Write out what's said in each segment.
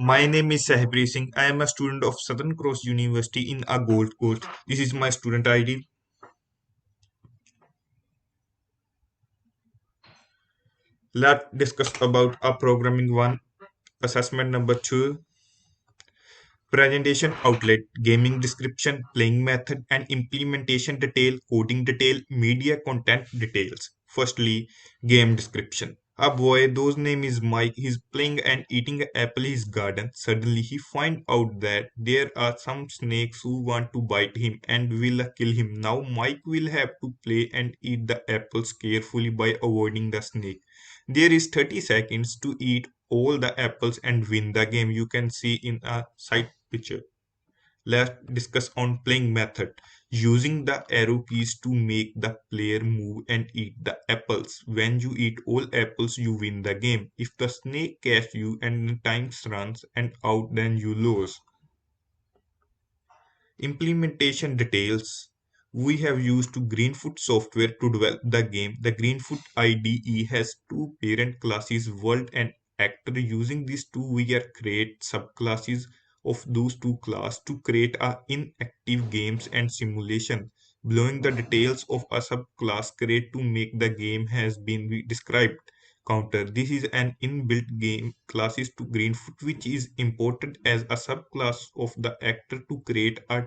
My name is sehajpreet. I am a student of Southern Cross University in a Gold Coast. This is my student ID. Let's discuss about a programming one, assessment number two, presentation outlet, gaming description, playing method, and implementation detail, coding detail, media content details. Firstly, game description. A boy, whose name is Mike, he's playing and eating an apple in his garden. Suddenly, he finds out that there are some snakes who want to bite him and will kill him. Now, Mike will have to play and eat the apples carefully by avoiding the snake. There is 30 seconds to eat all the apples and win the game. You can see in a side picture. Let's discuss on playing method. Using the arrow keys to make the player move and eat the apples. When you eat all apples, you win the game. If the snake catches you and time runs and out, then you lose. Implementation details. We have used Greenfoot software to develop the game. The Greenfoot IDE has two parent classes, world and actor. Using these two, we are create subclasses of those two classes to create a inactive games and simulation. Blowing the details of a subclass create to make the game has been described. Counter. This is an inbuilt game classes to Greenfoot, which is imported as a subclass of the actor to create a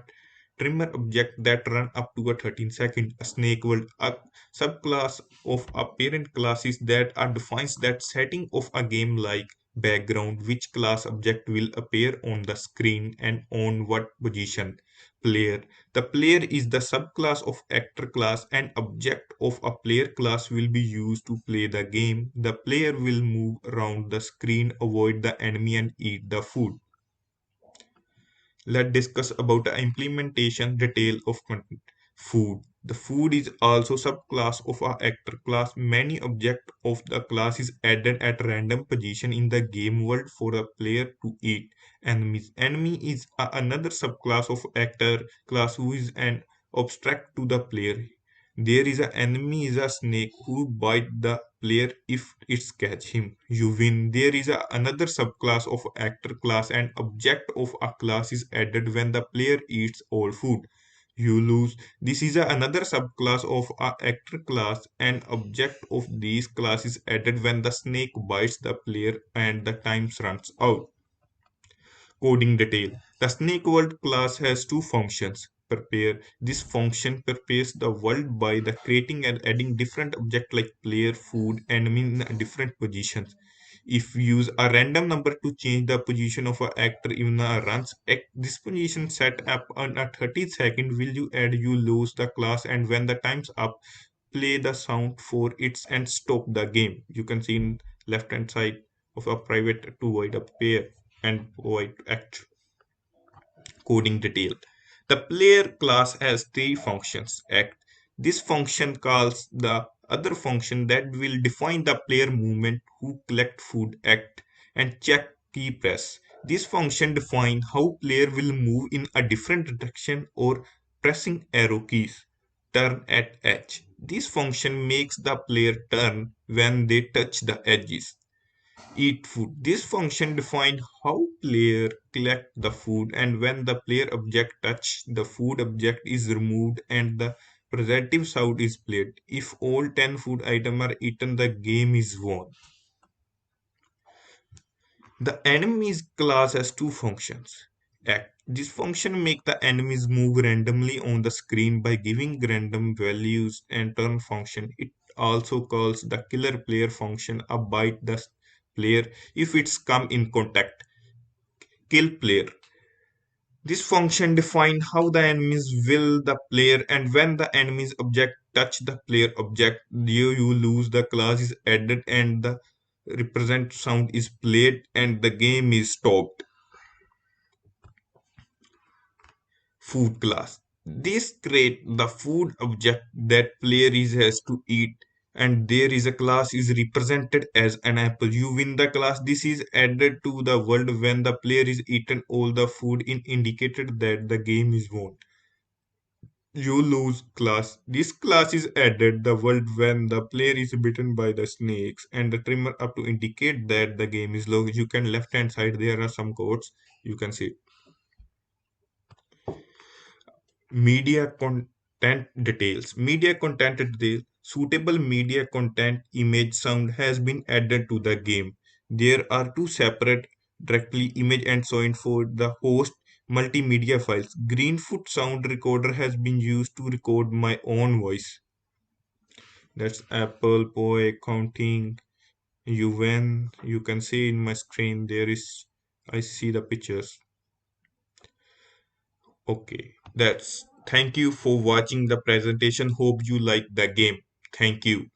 trimmer object that run up to a 13 second. A snake world, a subclass of a parent classes that defines that setting of a game like background, which class object will appear on the screen and on what position. Player. The player is the subclass of actor class and object of a player class will be used to play the game. The player will move around the screen, avoid the enemy and eat the food. Let's discuss about the implementation detail of content. Food. The food is also subclass of a actor class. Many object of the class is added at random position in the game world for a player to eat. Enemies. Enemy is another subclass of actor class who is an abstract to the player. There is an enemy is a snake who bite the player if it's catch him. You win. There is another subclass of actor class and object of a class is added when the player eats all food. You lose. This is another subclass of a actor class and object of these classes added when the snake bites the player and the time runs out. Coding detail. The snake world class has two functions. Prepare. This function prepares the world by the creating and adding different objects like player, food, enemy in different positions. If you use a random number to change the position of an actor in a runs, this position set up on a 30 second will you add you lose the class and when the time's up, play the sound for it and stop the game. You can see in left hand side of a private to void a pair and void act. Coding detail. The player class has three functions. Act. This function calls the other function that will define the player movement who collect food act and check key press. This function define how player will move in a different direction or pressing arrow keys. Turn at edge. This function makes the player turn when they touch the edges. Eat food. This function defines how player collect the food and when the player object touch the food object is removed and the presentive sound is played. If all 10 food items are eaten, the game is won. The enemies class has two functions. Act. This function make the enemies move randomly on the screen by giving random values and turn function. It also calls the killer player function a bite the player if it's come in contact. Kill player. This function defines how the enemies will the player and when the enemy's object touch the player object, you lose the class is added and the represent sound is played and the game is stopped. Food class. This create the food object that player is has to eat and there is a class is represented as an apple. You win the class. This is added to the world when the player is eaten all the food in indicated that the game is won. You lose class. This class is added the world when the player is bitten by the snakes and the trimmer up to indicate that the game is low. You can left hand side there are some codes. You can see media content details. Media content details. Suitable media content, image, sound has been added to the game. There are two separate directly image and sound for the host multimedia files. Greenfoot sound recorder has been used to record my own voice. That's Apple Pay counting UN. You can see in my screen there is I see the pictures. Okay. That's thank you for watching the presentation. Hope you like the game. Thank you.